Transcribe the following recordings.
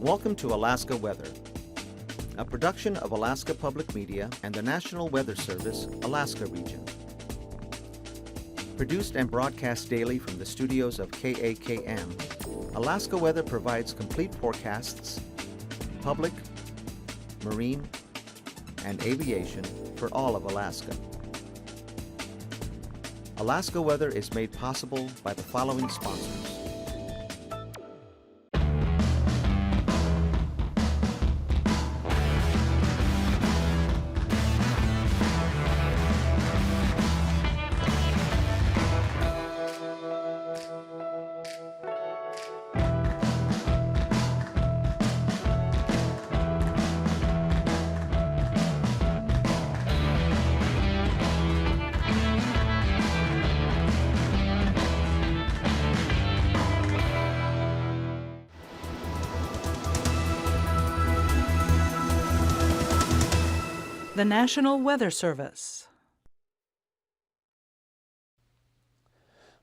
Welcome to Alaska Weather, a production of Alaska Public Media and the National Weather Service, Alaska Region. Produced and broadcast daily from the studios of KAKM, Alaska Weather provides complete forecasts, public, marine, and aviation for all of Alaska. Alaska Weather is made possible by the following sponsors. The National Weather Service.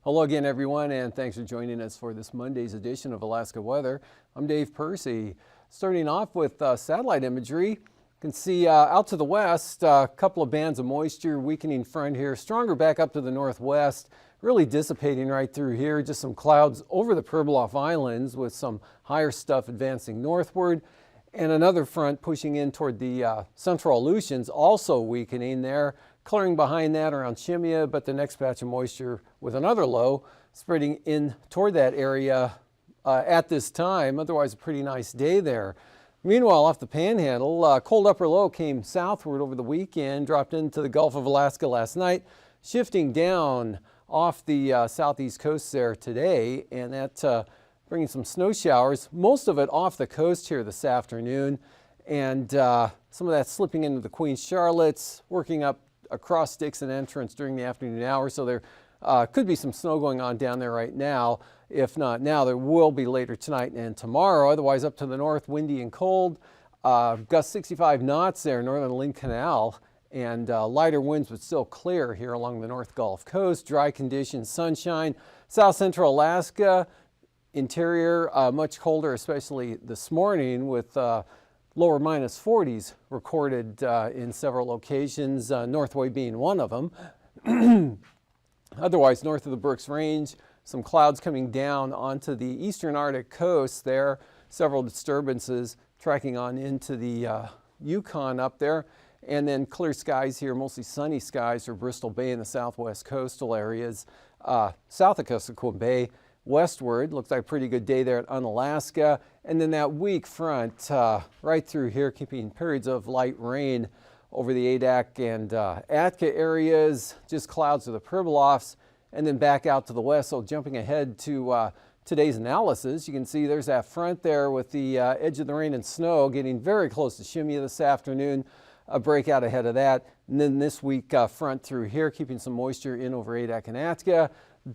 Hello again, everyone, and thanks for joining us for this Monday's edition of Alaska Weather. I'm Dave Percy. Starting off with satellite imagery, you can see out to the west a couple of bands of moisture, weakening front here, stronger back up to the northwest, really dissipating right through here. Just some clouds over the Pribilof Islands with some higher stuff advancing northward. And another front pushing in toward the central Aleutians, also weakening there, clearing behind that around Shemya, but the next patch of moisture with another low spreading in toward that area at this time. Otherwise, a pretty nice day there. Meanwhile, off the Panhandle, cold upper low came southward over the weekend, dropped into the Gulf of Alaska last night, shifting down off the southeast coast there today, and that bringing some snow showers, most of it off the coast here this afternoon, and some of that slipping into the Queen Charlottes, working up across Dixon Entrance during the afternoon hours. So there could be some snow going on down there right now. If not now, there will be later tonight and tomorrow. Otherwise, up to the north, windy and cold. Gust 65 knots there, northern Lynn Canal, and lighter winds but still clear here along the North Gulf Coast. Dry conditions, sunshine. South central Alaska, interior, much colder, especially this morning, with lower minus 40s recorded in several locations, Northway being one of them. Otherwise, north of the Brooks Range, some clouds coming down onto the eastern Arctic coast there, several disturbances tracking on into the Yukon up there, and then clear skies here, mostly sunny skies for Bristol Bay and the southwest coastal areas, south of Kuskokwim Bay. Westward, looks like a pretty good day there at Unalaska, and then that weak front right through here, keeping periods of light rain over the Adak and Atka areas, just clouds to the Pribilofs, and then back out to the west. So jumping ahead to today's analysis, you can see there's that front there with the edge of the rain and snow getting very close to Shemya this afternoon, a breakout ahead of that, and then this week front through here, keeping some moisture in over Adak and Atka.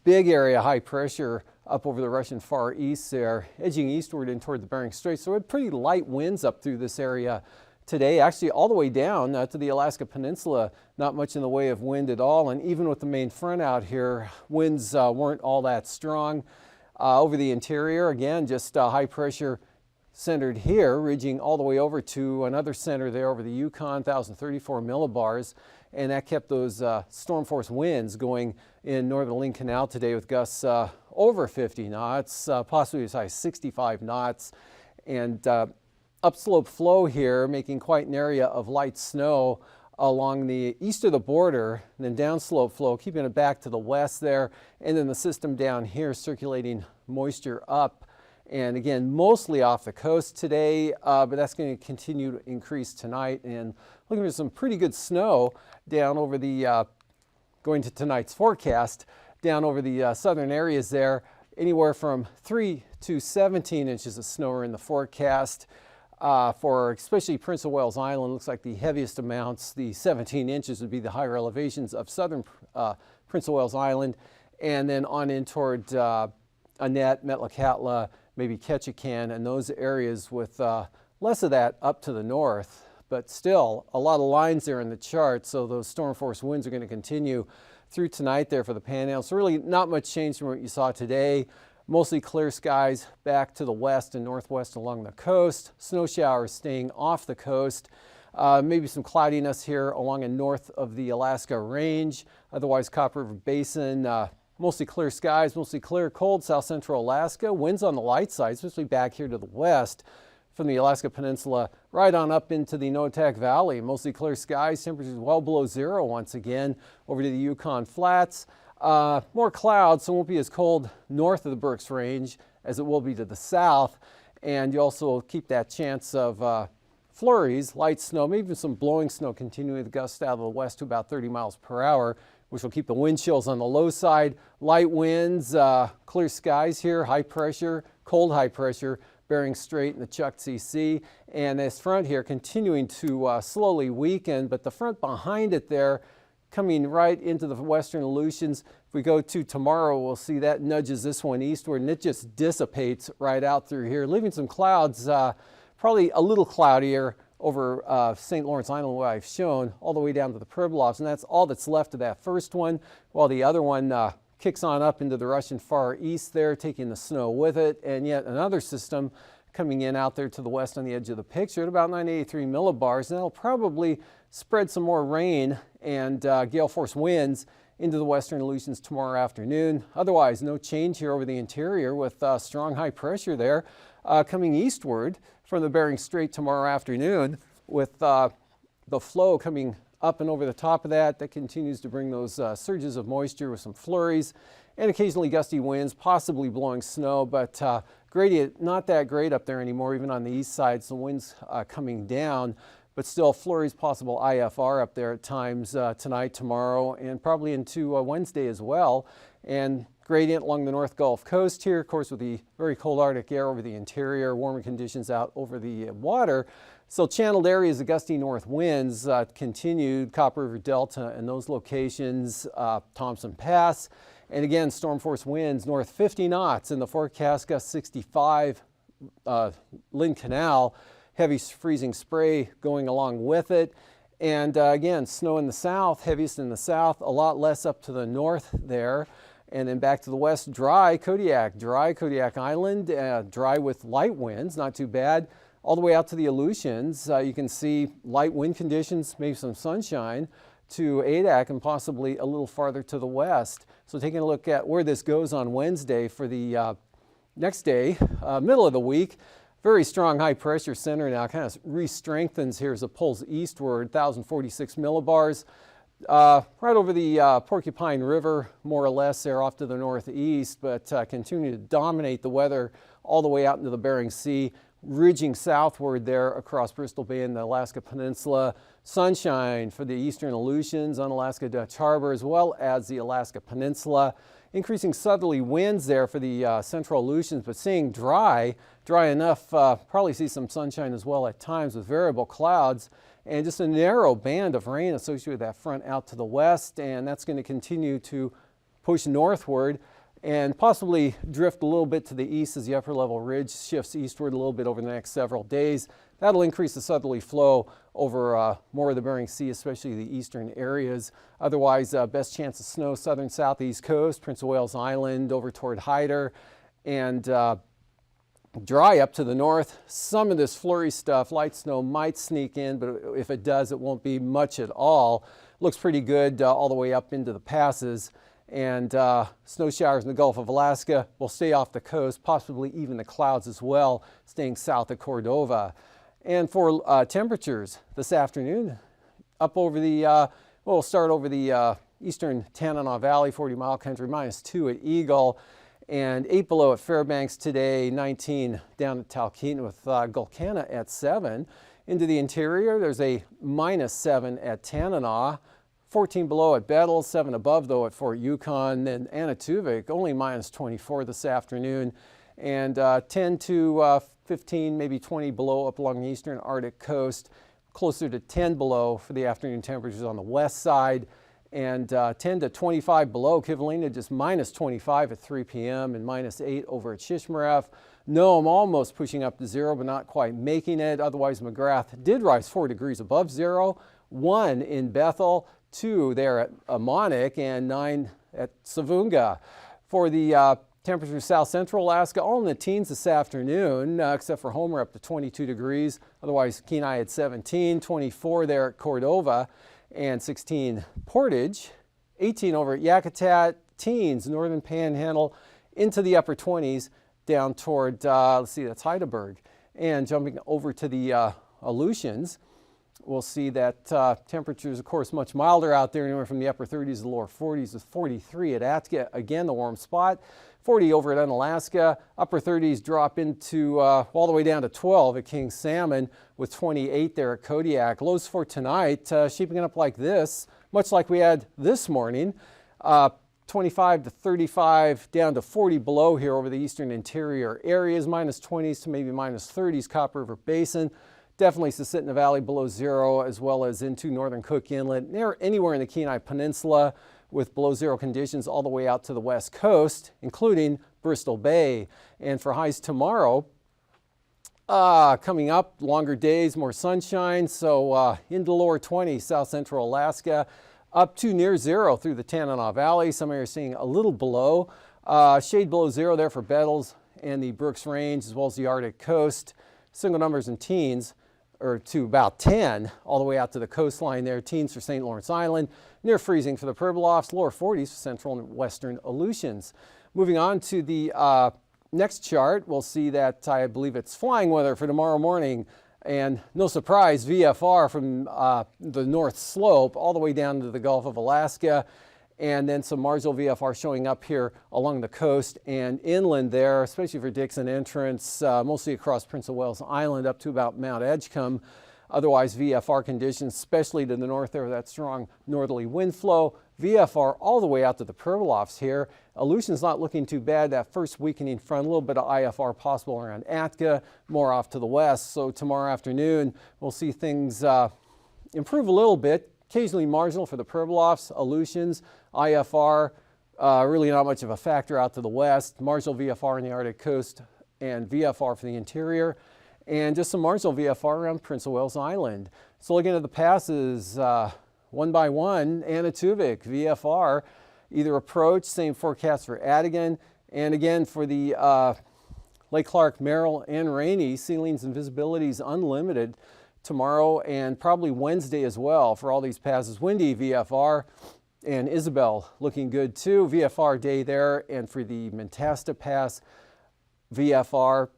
Big area, high pressure up over the Russian Far East there, edging eastward in toward the Bering Strait. So we had pretty light winds up through this area today, actually all the way down to the Alaska Peninsula. Not much in the way of wind at all, and even with the main front out here, winds weren't all that strong. Over the interior, again, just high pressure centered here, ridging all the way over to another center there over the Yukon, 1,034 millibars. And that kept those storm force winds going in northern Lynn Canal today with gusts over 50 knots, possibly as high as 65 knots. And upslope flow here, making quite an area of light snow along the east of the border, and then downslope flow, keeping it back to the west there. And then the system down here circulating moisture up. And again, mostly off the coast today, but that's going to continue to increase tonight. And looking for some pretty good snow down over the, going to tonight's forecast, down over the southern areas there. Anywhere from 3 to 17 inches of snow are in the forecast. For especially Prince of Wales Island, looks like the heaviest amounts, the 17 inches, would be the higher elevations of southern Prince of Wales Island. And then on in toward Annette, Metlakatla, maybe Ketchikan, and those areas with less of that up to the north. But still, a lot of lines there in the chart, so those storm force winds are going to continue through tonight there for the Panhandle. So really not much change from what you saw today. Mostly clear skies back to the west and northwest along the coast. Snow showers staying off the coast. Maybe some cloudiness here along and north of the Alaska Range. Otherwise, Copper River Basin, mostly clear skies, mostly clear, cold south central Alaska. Winds on the light side, especially back here to the west from the Alaska Peninsula right on up into the Noatak Valley. Mostly clear skies, temperatures well below zero once again over to the Yukon Flats. More clouds, so it won't be as cold north of the Berks Range as it will be to the south. And you also keep that chance of flurries, light snow, maybe some blowing snow continuing to gust out of the west to about 30 miles per hour, which will keep the wind chills on the low side. Light winds, clear skies here, high pressure, cold high pressure, Bering Strait and the Chukchi Sea. And this front here continuing to slowly weaken, but the front behind it there coming right into the western Aleutians. If we go to tomorrow, we'll see that nudges this one eastward, and it just dissipates right out through here, leaving some clouds, probably a little cloudier over St. Lawrence Island, where I've shown, all the way down to the Pribilofs, and that's all that's left of that first one, while the other one kicks on up into the Russian Far East there, taking the snow with it, and yet another system coming in out there to the west on the edge of the picture at about 983 millibars, and that'll probably spread some more rain and gale force winds into the western Aleutians tomorrow afternoon. Otherwise, no change here over the interior with strong high pressure there coming eastward from the Bering Strait tomorrow afternoon with the flow coming up and over the top of that. That continues to bring those surges of moisture with some flurries and occasionally gusty winds, possibly blowing snow, but gradient not that great up there anymore, even on the east side. Some winds coming down, but still flurries, possible IFR up there at times tonight, tomorrow, and probably into Wednesday as well. And gradient along the North Gulf Coast here, of course, with the very cold Arctic air over the interior, warmer conditions out over the water. So channeled areas of gusty north winds continued, Copper River Delta and those locations, Thompson Pass. And again, storm force winds north 50 knots in the forecast, gust 65, Lynn Canal, heavy freezing spray going along with it. And again, snow in the south, heaviest in the south, a lot less up to the north there. And then back to the west, dry Kodiak Island, dry with light winds, not too bad. All the way out to the Aleutians, you can see light wind conditions, maybe some sunshine to Adak and possibly a little farther to the west. So taking a look at where this goes on Wednesday for the next day, middle of the week, very strong high pressure center now, kind of re-strengthens here as it pulls eastward, 1,046 millibars. Right over the Porcupine River, more or less there off to the northeast, but continue to dominate the weather all the way out into the Bering Sea, ridging southward there across Bristol Bay and the Alaska Peninsula. Sunshine for the eastern Aleutians, Unalaska Dutch Harbor, as well as the Alaska Peninsula. Increasing southerly winds there for the central Aleutians, but staying dry enough, probably see some sunshine as well at times with variable clouds. And just a narrow band of rain associated with that front out to the west, and that's going to continue to push northward and possibly drift a little bit to the east as the upper level ridge shifts eastward a little bit over the next several days. That'll increase the southerly flow over more of the Bering Sea, especially the eastern areas. Otherwise, best chance of snow southern southeast coast, Prince of Wales Island over toward Hyder, and dry up to the north. Some of this flurry stuff, light snow might sneak in, but if it does, it won't be much at all. Looks pretty good all the way up into the passes. And snow showers in the Gulf of Alaska will stay off the coast, possibly even the clouds as well, staying south of Cordova. And for temperatures this afternoon, up over the, we'll start over the eastern Tanana Valley, 40-mile country, -2 at Eagle, and 8 below at Fairbanks today, 19 down at Talkeetna with Gulkana at 7. Into the interior, there's a -7 at Tanana, 14 below at Bettle, 7 above though at Fort Yukon, and Anatuvik only -24 this afternoon, and 10 to 15, maybe 20 below up along the eastern Arctic coast, closer to 10 below for the afternoon temperatures on the west side, and 10 to 25 below. Kivalina just -25 at 3 p.m. and -8 over at Shishmaref. Nome almost pushing up to 0, but not quite making it. Otherwise, McGrath did rise 4 degrees above 0, 1 in Bethel, 2 there at Amonic, and 9 at Savunga. For the Temperatures south central Alaska all in the teens this afternoon, except for Homer up to 22 degrees. Otherwise, Kenai at 17, 24 there at Cordova, and 16 Portage, 18 over at Yakutat, teens northern Panhandle into the upper 20s down toward, let's see, that's Heidelberg. And jumping over to the Aleutians, we'll see that temperatures, of course, much milder out there, anywhere from the upper 30s to the lower 40s, with 43 at Atka, again the warm spot. 40 over at Unalaska, upper 30s drop into all the way down to 12 at King Salmon, with 28 there at Kodiak. Lows for tonight shaping up like this, much like we had this morning. 25 to 35 down to 40 below here over the eastern interior areas, minus 20s to maybe minus 30s Copper River Basin. Definitely Susitna Valley below zero, as well as into northern Cook Inlet, anywhere in the Kenai Peninsula, with below zero conditions all the way out to the west coast, including Bristol Bay. And for highs tomorrow, coming up, longer days, more sunshine, so into the lower 20s, south central Alaska, up to near zero through the Tanana Valley. Some areas seeing a little below. Shade below zero there for Bettles and the Brooks Range, as well as the Arctic coast. Single numbers in teens, or to about 10, all the way out to the coastline there. Teens for St. Lawrence Island, near freezing for the Pribilofs, lower 40s for central and western Aleutians. Moving on to the next chart, we'll see that I believe it's flying weather for tomorrow morning. And no surprise, VFR from the north slope all the way down to the Gulf of Alaska. And then some marginal VFR showing up here along the coast and inland there, especially for Dixon Entrance, mostly across Prince of Wales Island up to about Mount Edgecombe. Otherwise, VFR conditions, especially to the north there, that strong northerly wind flow. VFR all the way out to the Pribilofs here. Aleutian's not looking too bad. That first weakening front, a little bit of IFR possible around Atka, more off to the west. So tomorrow afternoon, we'll see things improve a little bit. Occasionally marginal for the Pribilofs, Aleutians, IFR, really not much of a factor out to the west. Marginal VFR in the Arctic coast and VFR for the interior. And just some marginal VFR around Prince of Wales Island. So looking at the passes, one by one, Anatuvik, VFR, either approach, same forecast for Adigan. And again, for the Lake Clark, Merrill, and Rainy, ceilings and visibilities unlimited tomorrow and probably Wednesday as well for all these passes. Windy VFR, and Isabel looking good too. VFR day there, and for the Mentasta Pass, VFR,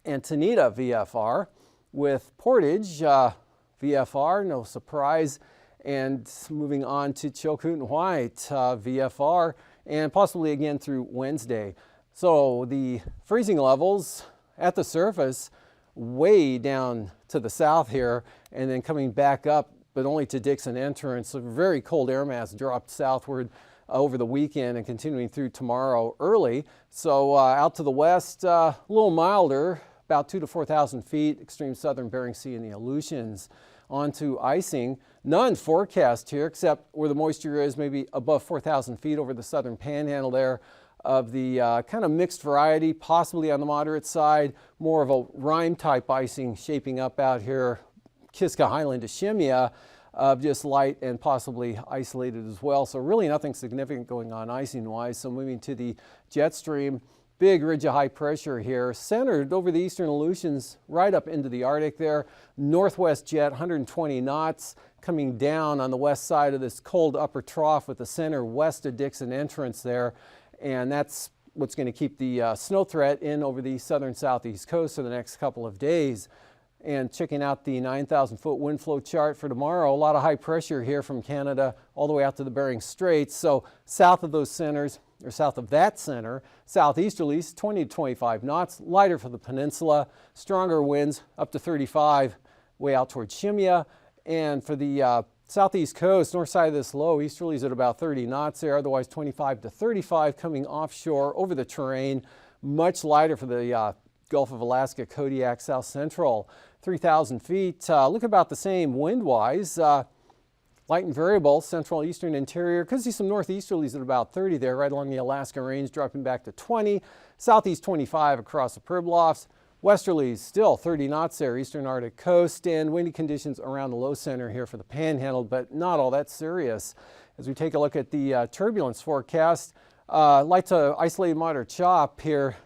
and Tanita VFR, with Portage VFR, no surprise. And moving on to Chilkoot and White, VFR, and possibly again through Wednesday. So the freezing levels at the surface way down to the south here, and then coming back up, but only to Dixon Entrance. A very cold air mass dropped southward over the weekend and continuing through tomorrow early. So out to the west, a little milder, about 2,000 to 4,000 feet, extreme southern Bering Sea and the Aleutians. On to icing. None forecast here, except where the moisture is, maybe above 4,000 feet over the southern panhandle there, of the kind of mixed variety, possibly on the moderate side, more of a rime type icing shaping up out here, Kiska Highland to Shimia, of just light and possibly isolated as well. So really nothing significant going on icing wise. So moving to the jet stream, big ridge of high pressure here, centered over the eastern Aleutians, right up into the Arctic there. Northwest jet, 120 knots, coming down on the west side of this cold upper trough with the center west of Dixon Entrance there. And that's what's going to keep the snow threat in over the southern southeast coast for the next couple of days. And checking out the 9,000 foot wind flow chart for tomorrow, a lot of high pressure here from Canada all the way out to the Bering Straits. So south of those centers, or south of that center, southeasterlies 20 to 25 knots, lighter for the peninsula, stronger winds up to 35 way out towards Shimia. And for the southeast coast, north side of this low, easterlies at about 30 knots there, otherwise 25 to 35 coming offshore over the terrain, much lighter for the Gulf of Alaska, Kodiak, south central, 3,000 feet. Look about the same wind-wise. Light and variable, central eastern interior. Could see some northeasterlies at about 30 there, right along the Alaska range, dropping back to 20. Southeast 25 across the Pribilofs. Westerlies still 30 knots there, eastern Arctic coast, and windy conditions around the low center here for the panhandle, but not all that serious. As we take a look at the turbulence forecast, Light to isolated moderate chop here.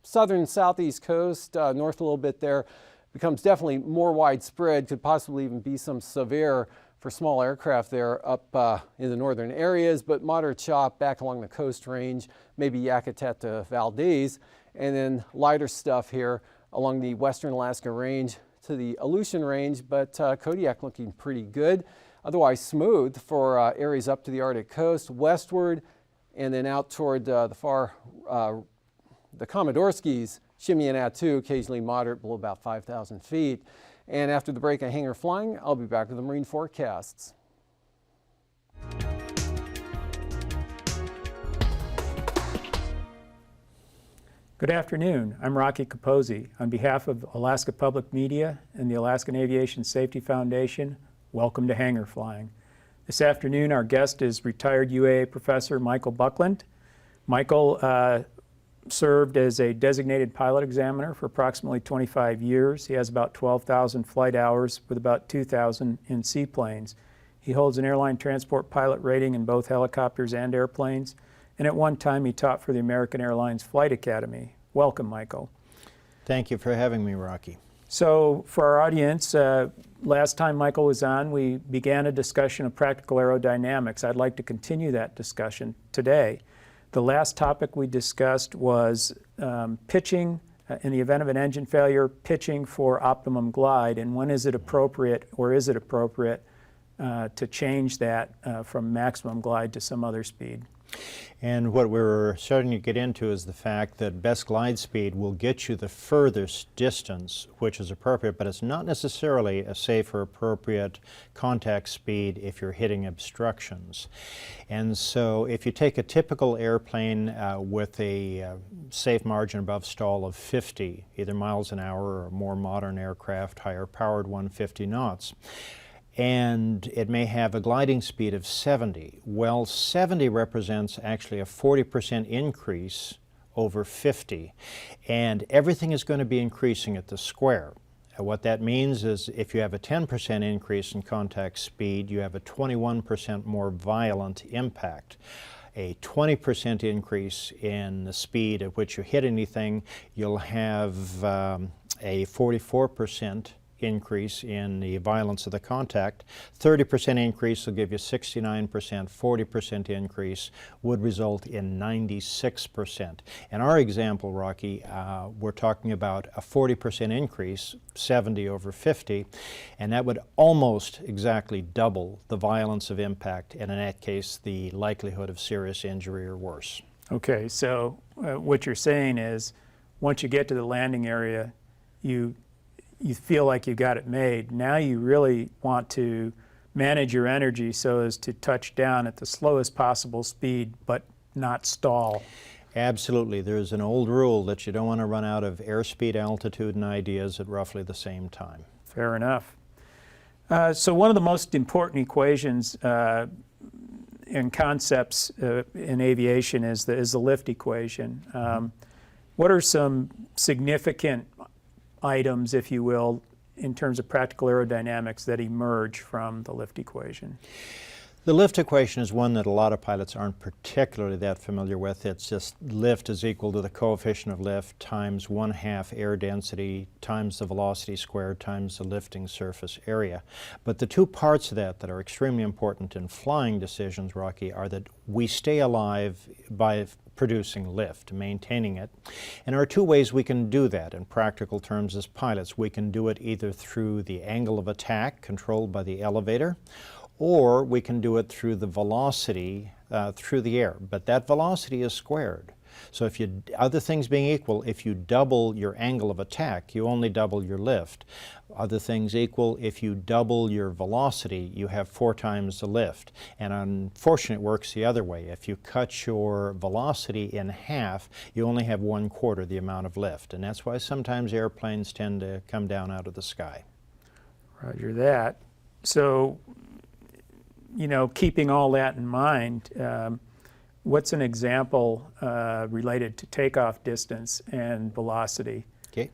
Southern southeast coast, north a little bit there, becomes definitely more widespread, could possibly even be some severe for small aircraft there up in the northern areas, but moderate chop back along the coast range, maybe Yakutat to Valdez, and then lighter stuff here along the western Alaska range to the Aleutian range, but Kodiak looking pretty good. Otherwise smooth for areas up to the Arctic coast, westward, and then out toward the Komodorskis, Shimei and Attu, occasionally moderate below about 5,000 feet. And after the break of hangar flying, I'll be back with the marine forecasts. Good afternoon. I'm Rocky Capozzi. On behalf of Alaska Public Media and the Alaskan Aviation Safety Foundation, welcome to Hangar Flying. This afternoon, our guest is retired UAA professor Michael Buckland. Michael served as a designated pilot examiner for approximately 25 years. He has about 12,000 flight hours with about 2,000 in seaplanes. He holds an airline transport pilot rating in both helicopters and airplanes, and at one time he taught for the American Airlines Flight Academy. Welcome, Michael. Thank you for having me, Rocky. So for our audience, last time Michael was on, we began a discussion of practical aerodynamics. I'd like to continue that discussion today. The last topic we discussed was pitching, in the event of an engine failure, pitching for optimum glide, and when is it appropriate, or is it appropriate to change that from maximum glide to some other speed? And what we're starting to get into is the fact that best glide speed will get you the furthest distance, which is appropriate, but it's not necessarily a safe or appropriate contact speed if you're hitting obstructions. And so if you take a typical airplane with a safe margin above stall of 50, either miles an hour or more modern aircraft, higher powered 150 knots, and it may have a gliding speed of 70. Well, 70 represents actually a 40% increase over 50, and everything is going to be increasing at the square. What that means is if you have a 10% increase in contact speed, you have a 21% more violent impact. A 20% increase in the speed at which you hit anything, you'll have a 44% increase in the violence of the contact. 30% increase will give you 69%, 40% increase would result in 96%. In our example, Rocky, we're talking about a 40% increase, 70 over 50, and that would almost exactly double the violence of impact, and in that case, the likelihood of serious injury or worse. Okay, so what you're saying is once you get to the landing area, you feel like you got it made. Now you really want to manage your energy so as to touch down at the slowest possible speed, but not stall. Absolutely. There's an old rule that you don't want to run out of airspeed, altitude, and ideas at roughly the same time. Fair enough. So one of the most important equations and concepts in aviation is the lift equation. What are some significant items, if you will, in terms of practical aerodynamics that emerge from the lift equation? The lift equation is one that a lot of pilots aren't particularly that familiar with. It's just lift is equal to the coefficient of lift times 1/2 air density times the velocity squared times the lifting surface area. But the two parts of that are extremely important in flying decisions, Rocky, are that we stay alive by producing lift, maintaining it. And there are two ways we can do that in practical terms as pilots. We can do it either through the angle of attack controlled by the elevator, or we can do it through the velocity through the air. But that velocity is squared. So if you, other things being equal, if you double your angle of attack, you only double your lift. Other things equal, if you double your velocity, you have 4 times the lift. And unfortunately, it works the other way. If you cut your velocity in half, you only have 1/4 the amount of lift. And that's why sometimes airplanes tend to come down out of the sky. Roger that. So, you know, keeping all that in mind, what's an example related to takeoff distance and velocity? Okay.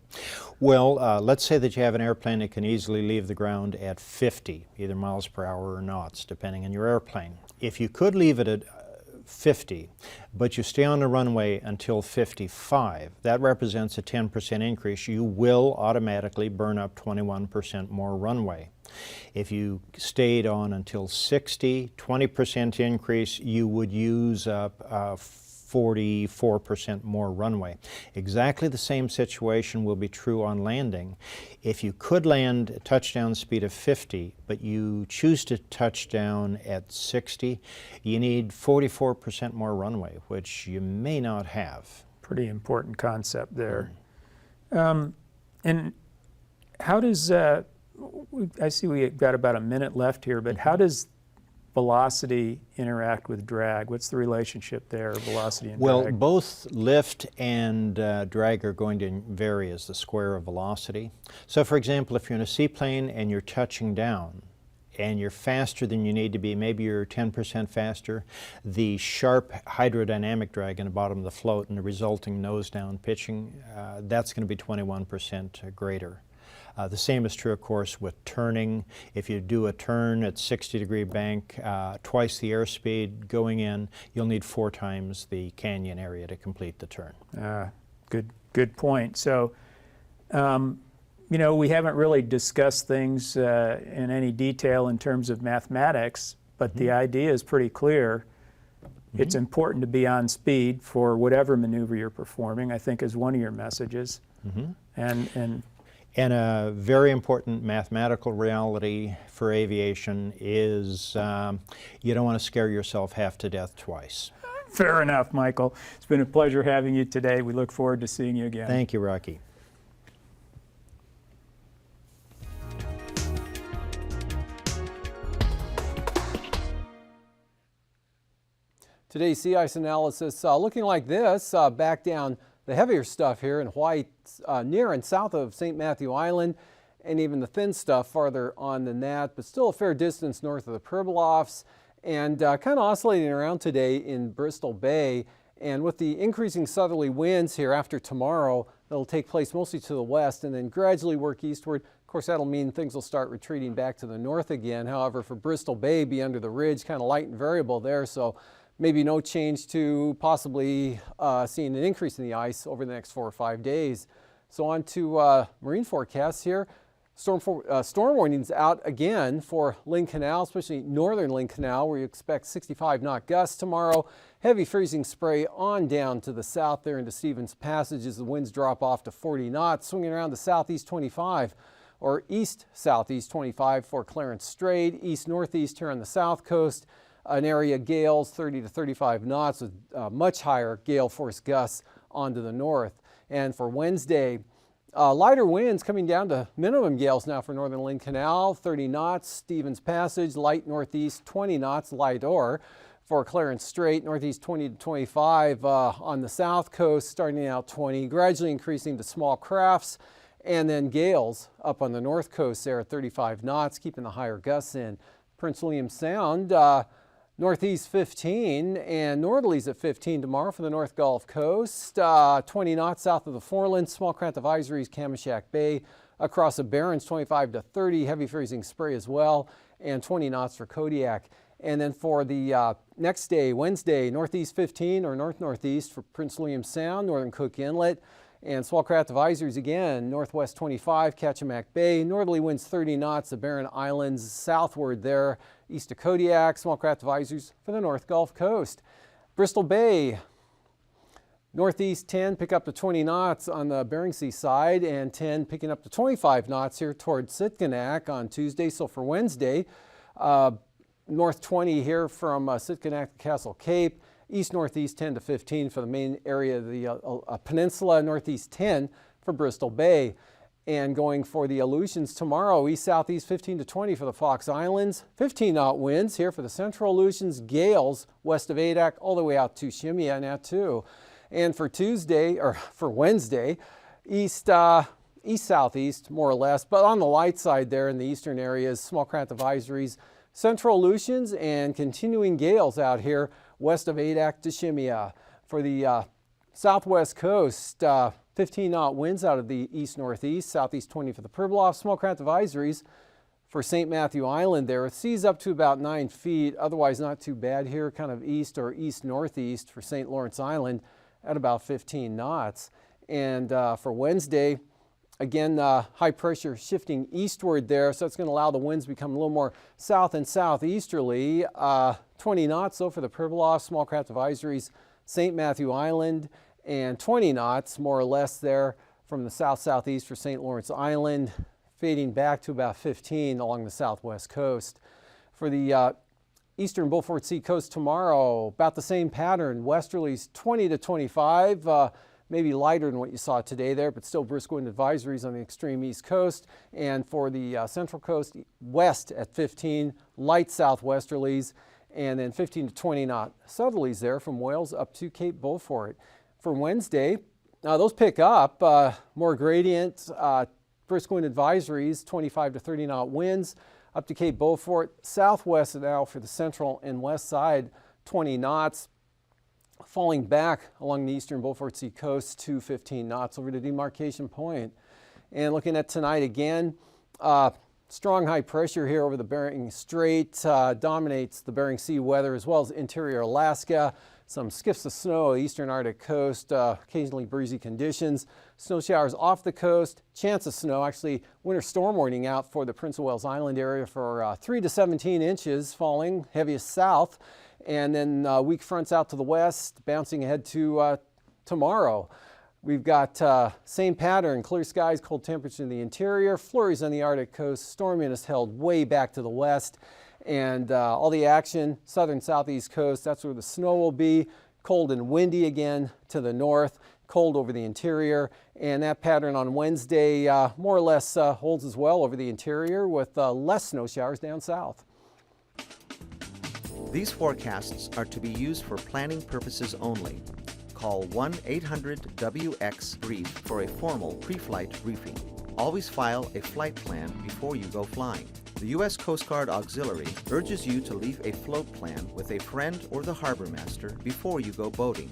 Well, let's say that you have an airplane that can easily leave the ground at 50, either miles per hour or knots, depending on your airplane. If you could leave it at 50, but you stay on the runway until 55, that represents a 10% increase. You will automatically burn up 21% more runway. If you stayed on until 60, 20% increase, you would use up 44% more runway. Exactly the same situation will be true on landing. If you could land at touchdown speed of 50, but you choose to touch down at 60, you need 44% more runway, which you may not have. Pretty important concept there. And how does, I see we've got about a minute left here, but how does velocity interact with drag? What's the relationship there, velocity and well, drag? Well, both lift and drag are going to vary as the square of velocity. So for example, if you're in a seaplane and you're touching down and you're faster than you need to be, maybe you're 10% faster, the sharp hydrodynamic drag in the bottom of the float and the resulting nose down pitching, that's going to be 21% greater. The same is true, of course, with turning. If you do a turn at 60-degree bank, twice the airspeed going in, you'll need 4 times the canyon area to complete the turn. Good point. So, you know, we haven't really discussed things in any detail in terms of mathematics, but the idea is pretty clear. It's important to be on speed for whatever maneuver you're performing, I think is one of your messages. And a very important mathematical reality for aviation is you don't want to scare yourself half to death twice. Fair enough, Michael. It's been a pleasure having you today. We look forward to seeing you again. Thank you, Rocky. Today's sea ice analysis looking like this, back down the heavier stuff here in white near and south of St. Matthew Island, and even the thin stuff farther on than that, but still a fair distance north of the Pribilofs, and kind of oscillating around today in Bristol Bay. And with the increasing southerly winds here after tomorrow, that'll take place mostly to the west and then gradually work eastward. Of course, that'll mean things will start retreating back to the north again. However, for Bristol Bay, be under the ridge, kind of light and variable there, so maybe no change to possibly seeing an increase in the ice over the next 4 or 5 days. So on to marine forecasts here. Storm warnings out again for Lynn Canal, especially northern Lynn Canal, where you expect 65-knot gusts tomorrow. Heavy freezing spray on down to the south there into Stevens Passage as the winds drop off to 40 knots, swinging around to southeast 25 or east-southeast 25 for Clarence Strait, east-northeast here on the south coast. An area gales 30 to 35 knots with much higher gale force gusts onto the north. And for Wednesday, lighter winds coming down to minimum gales now for northern Lynn Canal, 30 knots, Stevens Passage, light northeast 20 knots, light or for Clarence Strait, northeast 20 to 25 on the south coast, starting out 20, gradually increasing to small crafts, and then gales up on the north coast there at 35 knots, keeping the higher gusts in. Prince William Sound, northeast 15 and northerlies at 15 tomorrow for the North Gulf Coast. 20 knots south of the Foreland, small craft advisories, Kamishak Bay. Across the Barrens, 25 to 30, heavy freezing spray as well, and 20 knots for Kodiak. And then for the next day, Wednesday, northeast 15 or north-northeast for Prince William Sound, northern Cook Inlet. And small craft advisories again, northwest 25, Kachemak Bay, northerly winds 30 knots, the Barren Islands southward there, east of Kodiak, small craft advisories for the North Gulf Coast. Bristol Bay, northeast 10, pick up to 20 knots on the Bering Sea side, and 10 picking up to 25 knots here towards Sitkinak on Tuesday. So for Wednesday, north 20 here from Sitkinak to Castle Cape. East-northeast 10 to 15 for the main area of the peninsula, northeast 10 for Bristol Bay. And going for the Aleutians tomorrow, east-southeast 15 to 20 for the Fox Islands, 15-knot winds here for the central Aleutians, gales west of Adak all the way out to Shemya now too. And for Tuesday, or for Wednesday, east-southeast more or less, but on the light side there in the eastern areas, small craft advisories, central Aleutians, and continuing gales out here west of Adak to Shemya. For the southwest coast, 15-knot winds out of the east-northeast, southeast 20 for the Pribilofs, small craft advisories For St. Matthew Island there, seas up to about 9 feet, otherwise not too bad here, kind of east or east-northeast for St. Lawrence Island at about 15 knots. And for Wednesday, again, high pressure shifting eastward there, so it's going to allow the winds to become a little more south and southeasterly. 20 knots though for the Pribilof, small craft advisories, St. Matthew Island, and 20 knots more or less there from the south-southeast for St. Lawrence Island, fading back to about 15 along the southwest coast. For the eastern Beaufort Sea coast tomorrow, about the same pattern, westerlies 20 to 25, maybe lighter than what you saw today there, but still brisk wind advisories on the extreme east coast. And for the central coast, west at 15, light southwesterlies, and then 15 to 20 knot southerlies there from Wales up to Cape Beaufort. For Wednesday, those pick up, more gradient, brisk wind advisories, 25 to 30 knot winds up to Cape Beaufort. Southwest now for the central and west side, 20 knots. Falling back along the eastern Beaufort Sea coast to 15 knots over to demarcation point. And looking at tonight again, strong high pressure here over the Bering Strait dominates the Bering Sea weather as well as interior Alaska. Some skiffs of snow, eastern Arctic coast, occasionally breezy conditions. Snow showers off the coast, chance of snow, actually winter storm warning out for the Prince of Wales Island area for 3 to 17 inches falling, heaviest south. And then weak fronts out to the west, bouncing ahead to tomorrow. We've got same pattern, clear skies, cold temperature in the interior, flurries on the Arctic coast, storminess held way back to the west. And all the action, southern southeast coast, that's where the snow will be. Cold and windy again to the north, cold over the interior. And that pattern on Wednesday more or less holds as well over the interior with less snow showers down south. These forecasts are to be used for planning purposes only. Call 1-800-WX-BRIEF for a formal pre-flight briefing. Always file a flight plan before you go flying. The U.S. Coast Guard Auxiliary urges you to leave a float plan with a friend or the harbor master before you go boating.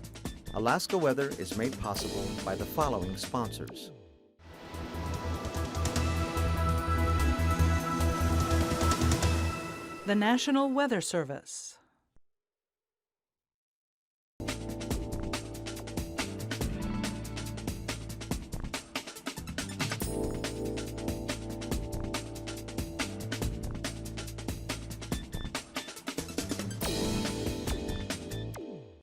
Alaska Weather is made possible by the following sponsors. The National Weather Service.